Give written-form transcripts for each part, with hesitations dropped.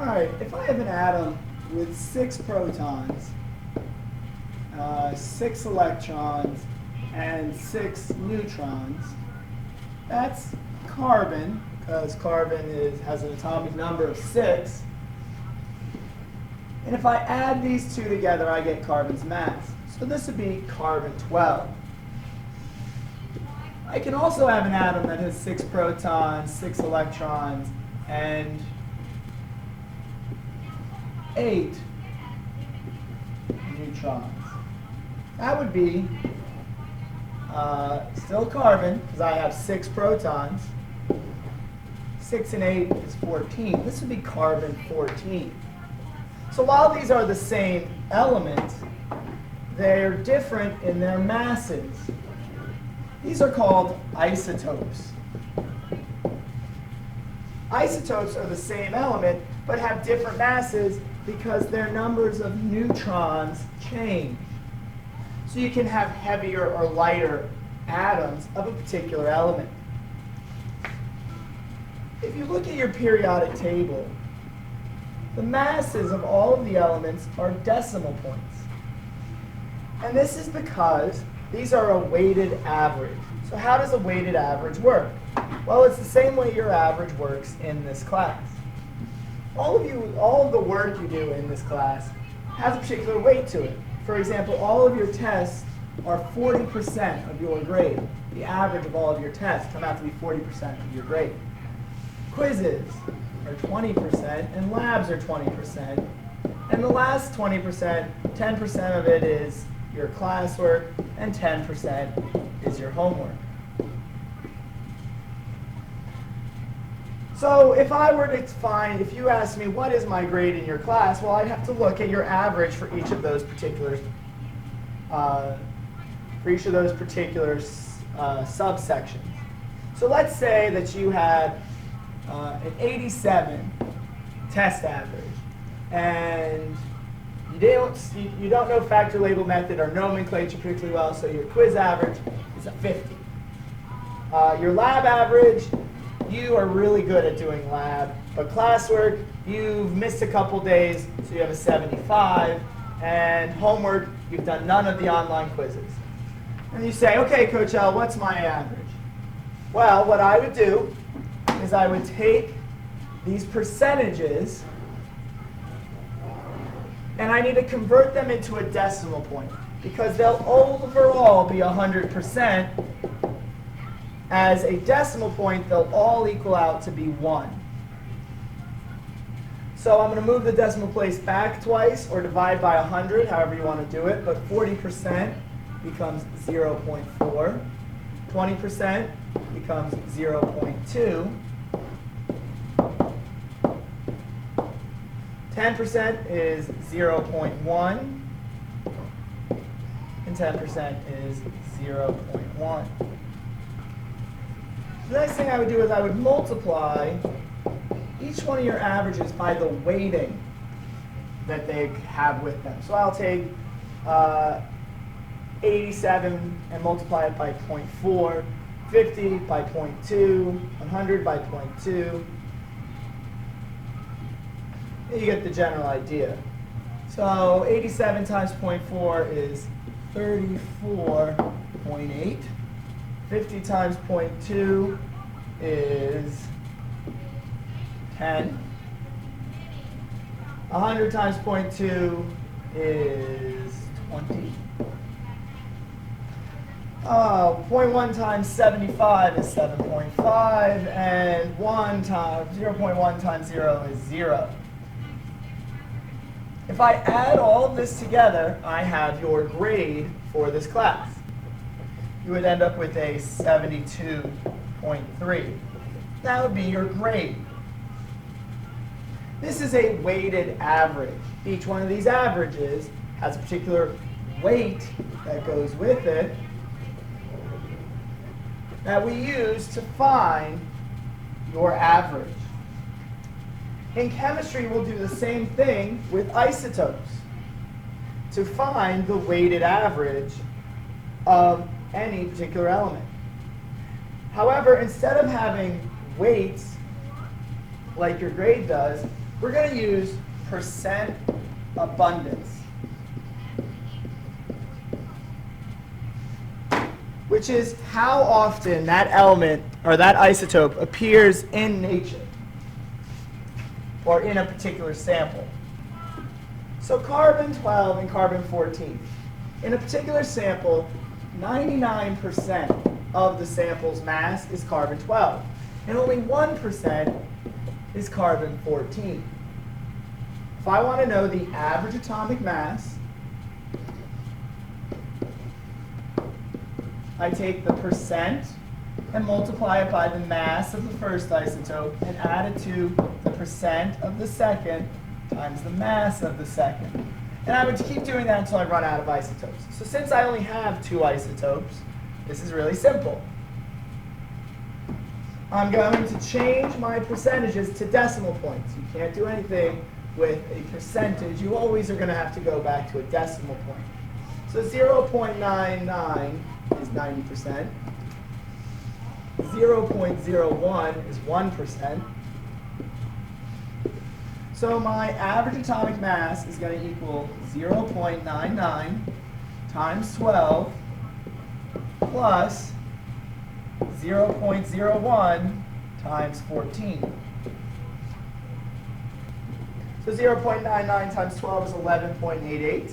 All right, if I have an atom with 6 protons, 6 electrons, and 6 neutrons, that's carbon, because carbon has an atomic number of 6. And if I add these two together, I get carbon's mass. So this would be carbon 12. I can also have an atom that has 6 protons, 6 electrons, and 8 neutrons. That would be still carbon, because I have 6 protons. 6 and 8 is 14. This would be carbon 14. So while these are the same element, they're different in their masses. These are called isotopes. Isotopes are the same element, but have different masses because their numbers of neutrons change. So you can have heavier or lighter atoms of a particular element. If you look at your periodic table, the masses of all of the elements are decimal points. And this is because these are a weighted average. So how does a weighted average work? Well, it's the same way your average works in this class. All of the work you do in this class has a particular weight to it. For example, all of your tests are 40% of your grade. The average of all of your tests come out to be 40% of your grade. Quizzes are 20%, and labs are 20%. And the last 20%, 10% of it is your classwork, and 10% is your homework. So if I were to find, if you asked me what is my grade in your class, well, I'd have to look at your average for each of those particular subsections. So let's say that you had an 87 test average, and you don't know factor label method or nomenclature particularly well, so your quiz average is a 50. Your lab average, you are really good at doing lab, but classwork, you've missed a couple days, so you have a 75, and homework, you've done none of the online quizzes. And you say, okay, Coach L, what's my average? Well, what I would do is I would take these percentages, and I need to convert them into a decimal point, because they'll overall be 100%. As a decimal point, they'll all equal out to be 1. So I'm going to move the decimal place back twice, or divide by 100, however you want to do it. But 40% becomes 0.4. 20% becomes 0.2. 10% is 0.1. And 10% is 0.1. The next thing I would do is I would multiply each one of your averages by the weighting that they have with them. So I'll take 87 and multiply it by 0.4, 50 by 0.2, 100 by 0.2. You get the general idea. So 87 times 0.4 is 34.8. 50 times 0.2 is 10. 100 times 0.2 is 20. 0.1 times 75 is 7.5, and 0.1 times 0 is 0. If I add all of this together, I have your grade for this class. You would end up with a 72.3. That would be your grade. This is a weighted average. Each one of these averages has a particular weight that goes with it that we use to find your average. In chemistry, we'll do the same thing with isotopes to find the weighted average of any particular element. However, instead of having weights like your grade does, we're going to use percent abundance, which is how often that element or that isotope appears in nature or in a particular sample. So carbon-12 and carbon-14. In a particular sample, 99% of the sample's mass is carbon-12, and only 1% is carbon-14. If I want to know the average atomic mass, I take the percent and multiply it by the mass of the first isotope and add it to the percent of the second times the mass of the second. And I would keep doing that until I run out of isotopes. So since I only have 2 isotopes, this is really simple. I'm going to change my percentages to decimal points. You can't do anything with a percentage. You always are going to have to go back to a decimal point. So 0.99 is 90%. 0.01 is 1%. So my average atomic mass is going to equal 0.99 times 12 plus 0.01 times 14. So 0.99 times 12 is 11.88.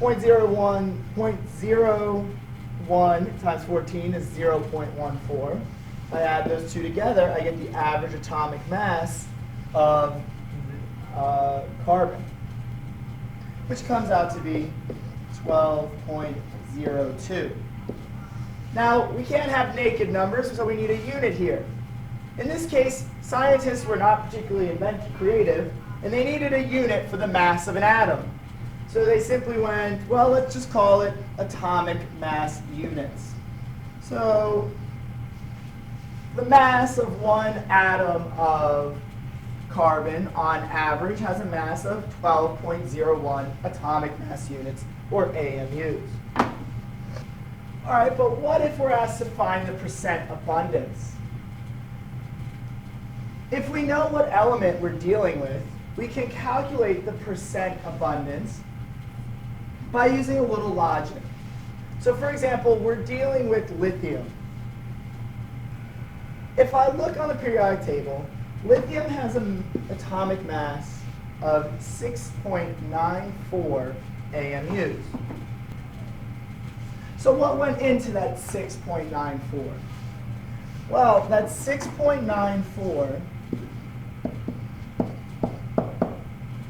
0.01 times 14 is 0.14. I add those two together, I get the average atomic mass of carbon, which comes out to be 12.02. Now, we can't have naked numbers, so we need a unit here. In this case, scientists were not particularly creative, and they needed a unit for the mass of an atom. So they simply went, well, let's just call it atomic mass units. So the mass of one atom of carbon, on average, has a mass of 12.01 atomic mass units, or AMUs. All right, but what if we're asked to find the percent abundance? If we know what element we're dealing with, we can calculate the percent abundance by using a little logic. So for example, we're dealing with lithium. If I look on the periodic table, lithium has an atomic mass of 6.94 AMUs. So what went into that 6.94? Well, that 6.94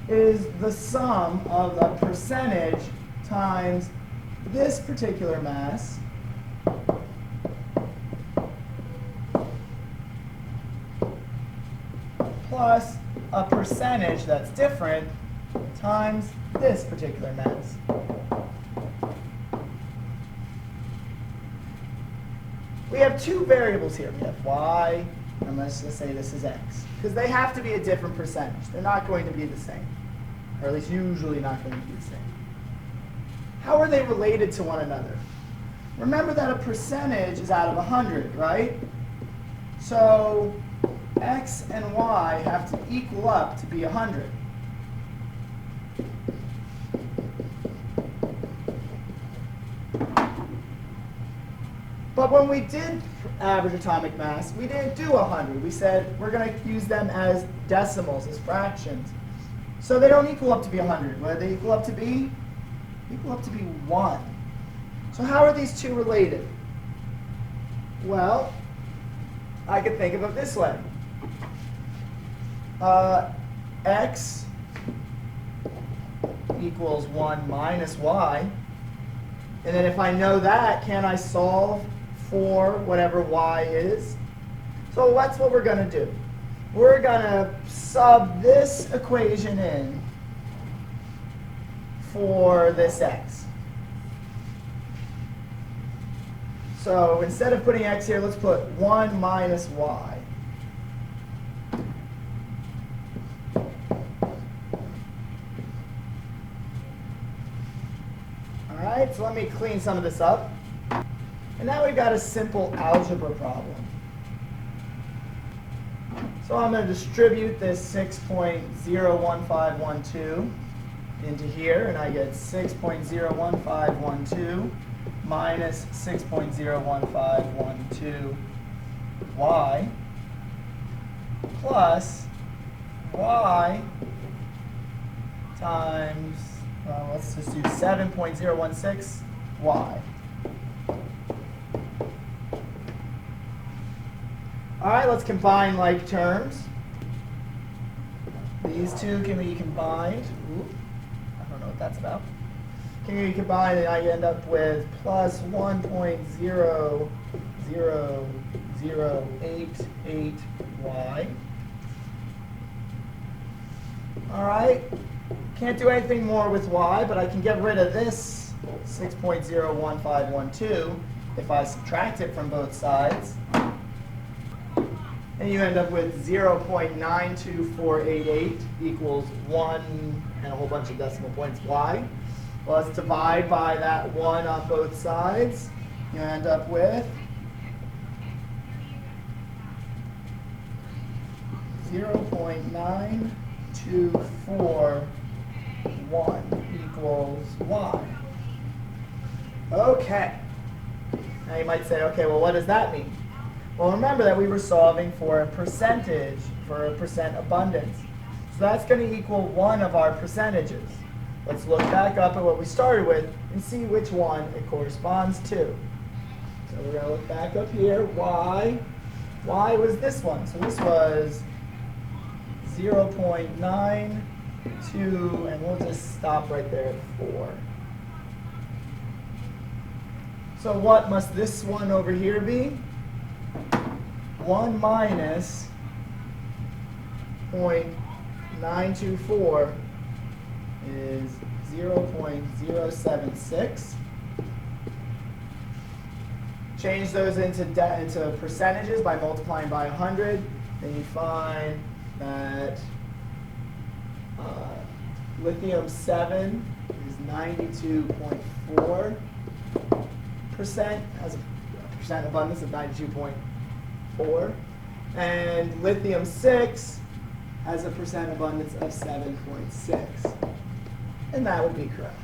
is the sum of the percentage times this particular mass plus a percentage that's different times this particular mass. We have two variables here. We have y, and let's just say this is x, because they have to be a different percentage. They're not going to be the same, or at least usually not going to be the same. How are they related to one another? Remember that a percentage is out of 100, right? So x and y have to equal up to be 100. But when we did average atomic mass, we didn't do 100. We said we're going to use them as decimals, as fractions. So they don't equal up to be 100. What do they equal up to be? They equal up to be 1. So how are these two related? Well, I could think of it this way. X equals 1 minus y. And then if I know that, can I solve for whatever y is? So that's what we're going to do. We're going to sub this equation in for this x. So instead of putting x here, let's put 1 minus y. All right, so let me clean some of this up. And now we've got a simple algebra problem. So I'm going to distribute this 6.01512 into here, and I get 6.01512 minus 6.01512y plus y times, let's just do 7.016y. All right, let's combine like terms. These two can be combined. Ooh, I don't know what that's about. Can be combined, and I end up with plus 1.00088y. All right, can't do anything more with y, but I can get rid of this 6.01512 if I subtract it from both sides. And you end up with 0.92488 equals 1 and a whole bunch of decimal points y. Well, let's divide by that 1 on both sides. You end up with 0.9241 equals y. Okay. Now you might say, okay, well, what does that mean? Well, remember that we were solving for a percentage, for a percent abundance. So that's going to equal one of our percentages. Let's look back up at what we started with and see which one it corresponds to. So we're going to look back up here. Y was this one. So this was 0.92, and we'll just stop right there at 4. So what must this one over here be? 1 minus 0.924 is 0.076. Change those into percentages by multiplying by 100. Then you find that lithium 7 is 92.4%, has a percent abundance of 92.4, and lithium 6 has a percent abundance of 7.6, and that would be correct.